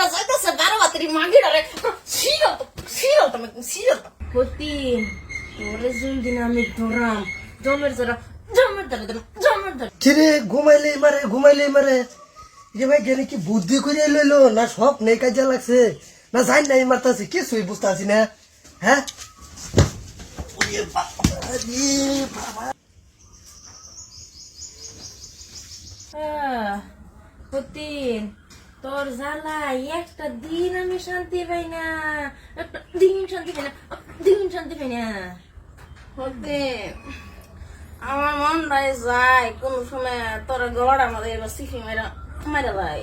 মনটা চাইতেছে 12 বাতির মাগিটারে সিরল তুমি সিরল হতি তোরে দিন আমি ধরাম জমের ধরা জমের ধরা কিরে ঘুমাইলে মারে যে ভাই গেলে কি বুদ্ধি করে লইলো না সব নেই কাজে লাগছে না জানি নাই মারতাছি কিছুই বুঝতে আছি না হ্যাঁ ওরে বাবা রে বাবা হতিন তোর জ্বালাই একটা দিন আমি শান্তি পাই না একটা দিন শান্তি পাই না দিন শান্তি পাই না হতে আমার মনটাই যায় কোন সময় তোর গড় আমাদের এবার শিখি মেরা মেরা যায়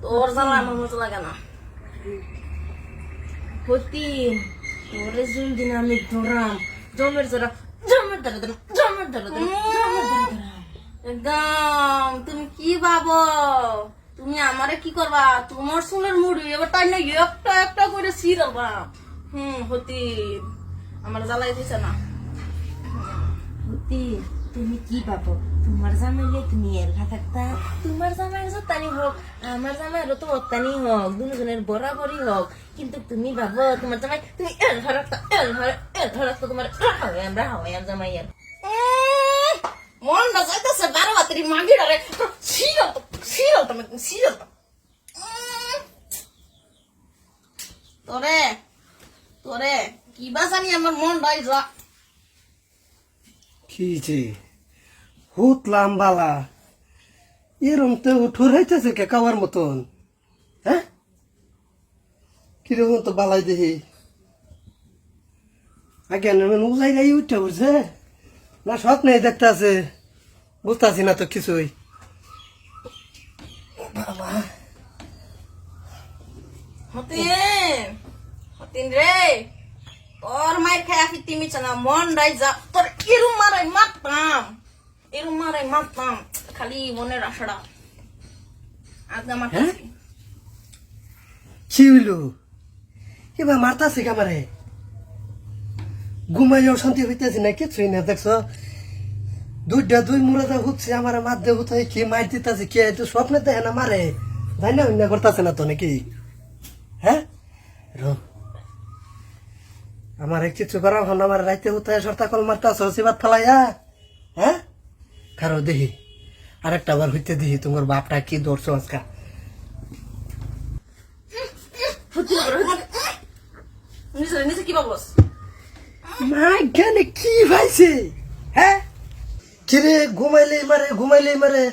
তোর জ্বালা আমার মতো লাগে না হতিন তোরে দিন আমি ধরাম জমের ধরা জমের ধরা একদম তুমি কি ভাবো তুমি আমারে কি করবা তোমার চুলের মুড়ি এবার তাই না একটা একটা করে ছিড়বা হতি আমার জ্বালাই দিছে না হতি তুমি কি পাবো তোমার জামাইলে তুমি এলফা থাকতা তোমার জামাইয়ের যত্তানি হোক আমার জামাইয়েরও তো অত্তানি হোক দুজনের বরাবরই হোক কিন্তু তুমি ভাবো তোমার জামাই তুমি এলফা রাখতা তোমার আমরা হাওয়াই জামাইয়ের মনটা চাইতেছে 12 বাতির মাগিটারে সিরল তুমি সিরল তোরে তোরে কি বাসানি আমার মনটাই যা কি হুতলাম বালা এরম তো উঠুর হইতেছে কে কাওয়ার মতন হ্যাঁ কিরকম তো বালাই দেখি আগে উলাই গাই উঠে উঠছে না সব নেই দেখতে আছে বুঝতেছি না তো কিছুই বাবা হতিন রে তোর মায়ের খায় ফিরতি মিছে না মনটাই যা তোর এরম মারাই মারতাম খালি মনের আশাটা আজ আমার হ্যাঁ? কি হইল এবার মারতাছে কামারে ঘুমাইও শান্তি হইতেছে না কিছুই না দেখছ দুই মুরাদা হচ্ছে আমার মাধ্যমে হতে কি মার দিতেছে কে তো স্বপ্নে দেখে না মারে তাই না অন্য করতেছে না তো নাকি হ্যাঁ আমার কিছু করা হন আমার রাইতে হতে সর্তা কল মারতাছ সিবাত ফেলাইয়া হ্যাঁ কারো দেখি আরেকটা বার হইতে দেখি তোমার বাপটা কি দৌড়ছো আজকা নিজে কি বাবস মা জ্ঞানে কি ভাইছে হ্যাঁ কিরে ঘুমাইলে মারে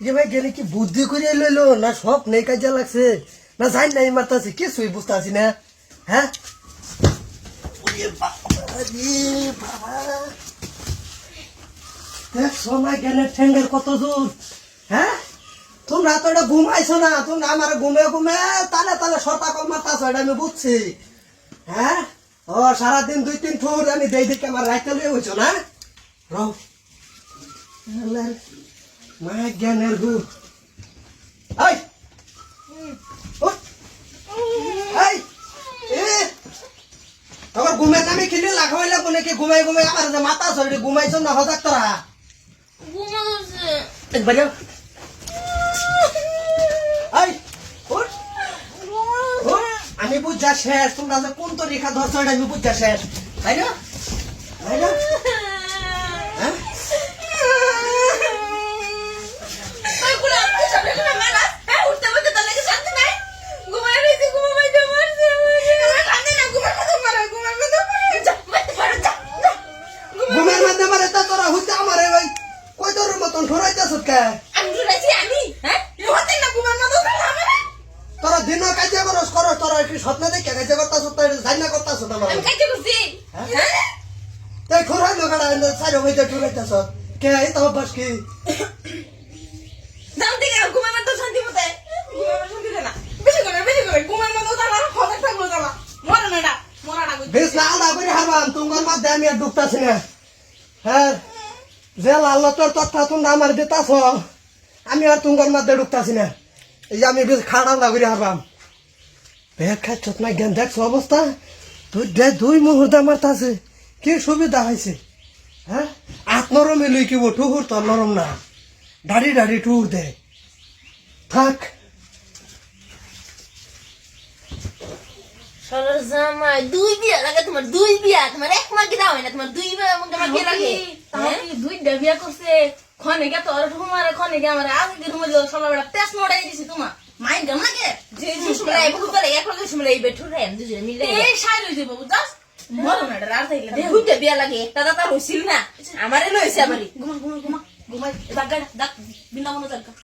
যে ভাই গেলে কি বুদ্ধি করে লইলো না সব নেই কাজে লাগছে না জানি নাই মারতাছি কিছুই বুঝতে আছি না হ্যাঁ ওরে বাবা রে বাবা দেখ সোনা গেলে ঠেঙ্গের কত দূর হ্যাঁ তোমরা তো এটা ঘুমাইছো না তোমরা আমার ঘুমে তালে সতা কল মারতাছো এটা আমি বুঝছি হ্যাঁ ও সারাদিন 2-3 ঠুর আমি দেই দেখে আমার রাইতে লয়ে হইছো না রও মা জ্ঞানের গু এই তোমার ঘুমে নামে কিনে লাগাইলে কোনে কি ঘুমাই আমার যে মাথা শরীরে ঘুমাইছো না হজাক তোরা একবার যাও এই উঠ আমি বুঝা শেষ তোমরা যে কোন তরিকা ধরছো এটা আমি বুঝা শেষ তাই না হ্যাঁ ঘুমের মধ্যে মারে তা তোরা হইতে আমারে ভাই কই তোর মতন ঠোরাইতেছ কে তোরা দিন কাজে করো তোরা কি স্বপ্নে দেখে কাজে করতাছ তাই জানি না করতাছ না তাই খোরাই লোকাটা সাইরে হইতে ঠোরাইতেছ কে এই তো বাস কি বেশ না আলাদা করে হারবাম তোমার মধ্যে আমি আর ঢুকতাছি না হ্যাঁ যে লাল তোর তথ্য তোমরা আমার দিতাছ আমি আর তোমার মধ্যে ঢুকতাছি না এই যে আমি বেশ খাড়া করে হারবাম ব্যাগ খাচ্ছ না জ্ঞান দেখছো অবস্থা তুই 2 মুহূর্তে মারতাছে কি সুবিধা হয়েছে হ্যাঁ আত নরমে লই কি ঠুহুর তোর নরম না দাড়ি ঠুহুর দে থাক জামাই দুই বিয়া লাগে, তোমার দুই বিয়া, তোমার এক মাকে দাও না, তোমার দুই বিয়া মাকে লাগে। তাহলে দুইটা বিয়া করছে, খনেকে তোর ঠুমারে খনেকে আমার আজকে ঠুমার সবাই বেড়া তেজ নড়াই দিছি তোমার মাইন্ড গাম লাগে যে সময় এই বহু করে এক লগে সময় এই বেঠু রে দুজনে মিলে এই সাই লইছে বাবু দাস মরো না আর থাকলে দেহ দুইটা বিয়া লাগে, একটা দাতা হইছিল না, আমারে লইছে আমারই। ঘুমা ঘুমা ঘুমা ঘুমাই দাগ দাগ বিনা মনে দাগ